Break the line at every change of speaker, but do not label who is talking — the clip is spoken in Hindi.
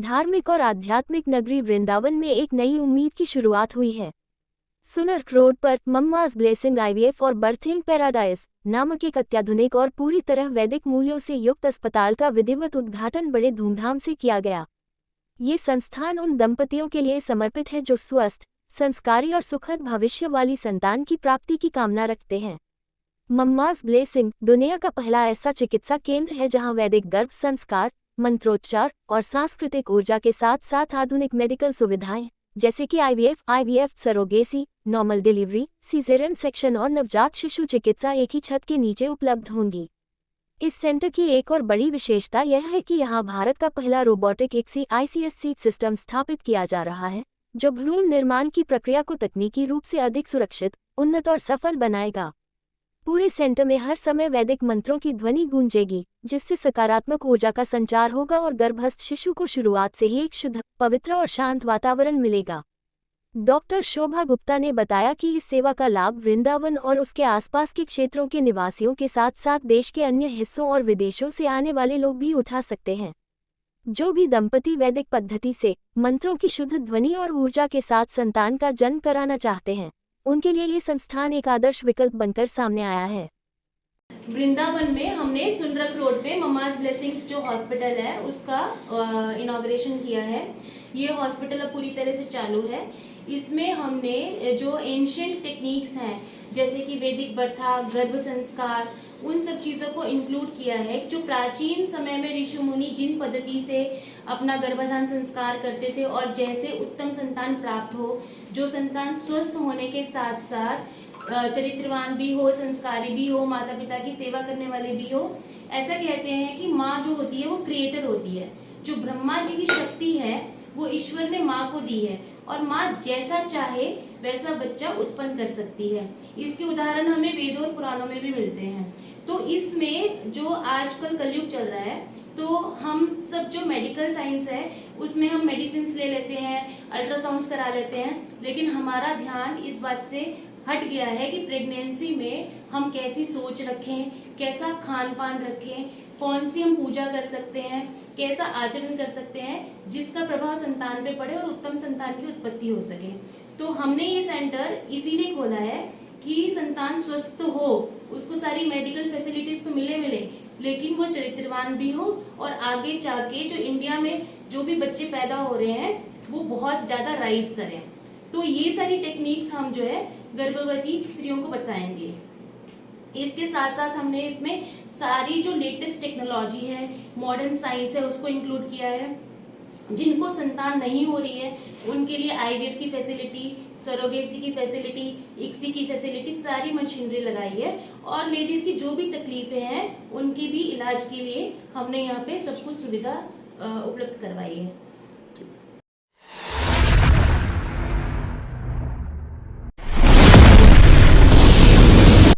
धार्मिक और आध्यात्मिक नगरी वृंदावन में एक नई उम्मीद की शुरुआत हुई है। सुनर रोड पर मम्माज ब्लेसिंग आईवीएफ और बर्थिंग पैराडाइज नामक एक अत्याधुनिक और पूरी तरह वैदिक मूल्यों से युक्त अस्पताल का विधिवत उद्घाटन बड़े धूमधाम से किया गया। ये संस्थान उन दंपतियों के लिए समर्पित है जो स्वस्थ, संस्कारी और सुखद भविष्य वाली संतान की प्राप्ति की कामना रखते हैं। मम्माज ब्लेसिंग दुनिया का पहला ऐसा चिकित्सा केंद्र है जहां वैदिक गर्भ संस्कार, मंत्रोच्चार और सांस्कृतिक ऊर्जा के साथ साथ आधुनिक मेडिकल सुविधाएं जैसे कि IVF, surrogacy, normal delivery, caesarean section और नवजात शिशु चिकित्सा एक ही छत के नीचे उपलब्ध होंगी। इस सेंटर की एक और बड़ी विशेषता यह है कि यहां भारत का पहला रोबोटिक ICS सिस्टम स्थापित किया जा रहा है, जो भ्रूण निर्माण की प्रक्रिया को तकनीकी रूप से अधिक सुरक्षित, उन्नत और सफल बनाएगा। पूरे सेंटर में हर समय वैदिक मंत्रों की ध्वनि गूंजेगी, जिससे सकारात्मक ऊर्जा का संचार होगा और गर्भस्थ शिशु को शुरुआत से ही एक शुद्ध, पवित्र और शांत वातावरण मिलेगा। डॉक्टर शोभा गुप्ता ने बताया कि इस सेवा का लाभ वृंदावन और उसके आसपास के क्षेत्रों के निवासियों के साथ साथ देश के अन्य हिस्सों और विदेशों से आने वाले लोग भी उठा सकते हैं। जो भी दंपति वैदिक पद्धति से मंत्रों की शुद्ध ध्वनि और ऊर्जा के साथ संतान का जन्म कराना चाहते हैं, उनके लिए ये संस्थान एक आदर्श विकल्प बनकर सामने आया है।
वृंदावन में हमने सुनरक रोड पे मम्माज ब्लेसिंग जो हॉस्पिटल है उसका इनॉग्रेशन किया है। ये हॉस्पिटल अब पूरी तरह से चालू है। इसमें हमने जो एंशिएंट टेक्निक्स हैं जैसे कि वैदिक बर्था, गर्भ संस्कार, उन सब चीज़ों को इंक्लूड किया है। जो प्राचीन समय में ऋषि मुनि जिन पद्धति से अपना गर्भाधान संस्कार करते थे और जैसे उत्तम संतान प्राप्त हो, जो संतान स्वस्थ होने के साथ साथ चरित्रवान भी हो, संस्कारी भी हो, माता पिता की सेवा करने वाले भी हो। ऐसा कहते हैं कि माँ जो होती है वो क्रिएटर होती है। जो ब्रह्मा जी की शक्ति है वो ईश्वर ने माँ को दी है और माँ जैसा चाहे वैसा बच्चा उत्पन्न कर सकती है। इसके उदाहरण हमें वेदों और पुराणों में भी मिलते हैं। तो इसमें जो आजकल कलयुग चल रहा है, तो हम सब जो मेडिकल साइंस है उसमें हम मेडिसिन ले लेते हैं, अल्ट्रासाउंड्स करा लेते हैं, लेकिन हमारा ध्यान इस बात से हट गया है कि प्रेगनेंसी में हम कैसी सोच रखें, कैसा खान पान रखें, कौन सी हम पूजा कर सकते हैं, कैसा आचरण कर सकते हैं जिसका प्रभाव संतान पे पड़े और उत्तम संतान की उत्पत्ति हो सके। तो हमने ये सेंटर इसीलिए खोला है कि संतान स्वस्थ तो हो, उसको सारी मेडिकल फैसिलिटीज तो मिले, लेकिन वो चरित्रवान भी हो और आगे जाके जो इंडिया में जो भी बच्चे पैदा हो रहे हैं वो बहुत ज्यादा राइज करें। तो ये सारी टेक्निक्स हम जो है गर्भवती स्त्रियों को बताएंगे। इसके साथ साथ हमने इसमें सारी जो लेटेस्ट टेक्नोलॉजी है, मॉडर्न साइंस है, उसको इंक्लूड किया है। जिनको संतान नहीं हो रही है उनके लिए आईवीएफ की फैसिलिटी, सरोगेसी की फैसिलिटी, इक्सी की फैसिलिटी, सारी मशीनरी लगाई है। और लेडीज की जो भी तकलीफें हैं उनकी भी इलाज के लिए हमने यहाँ पे सब कुछ सुविधा उपलब्ध करवाई है।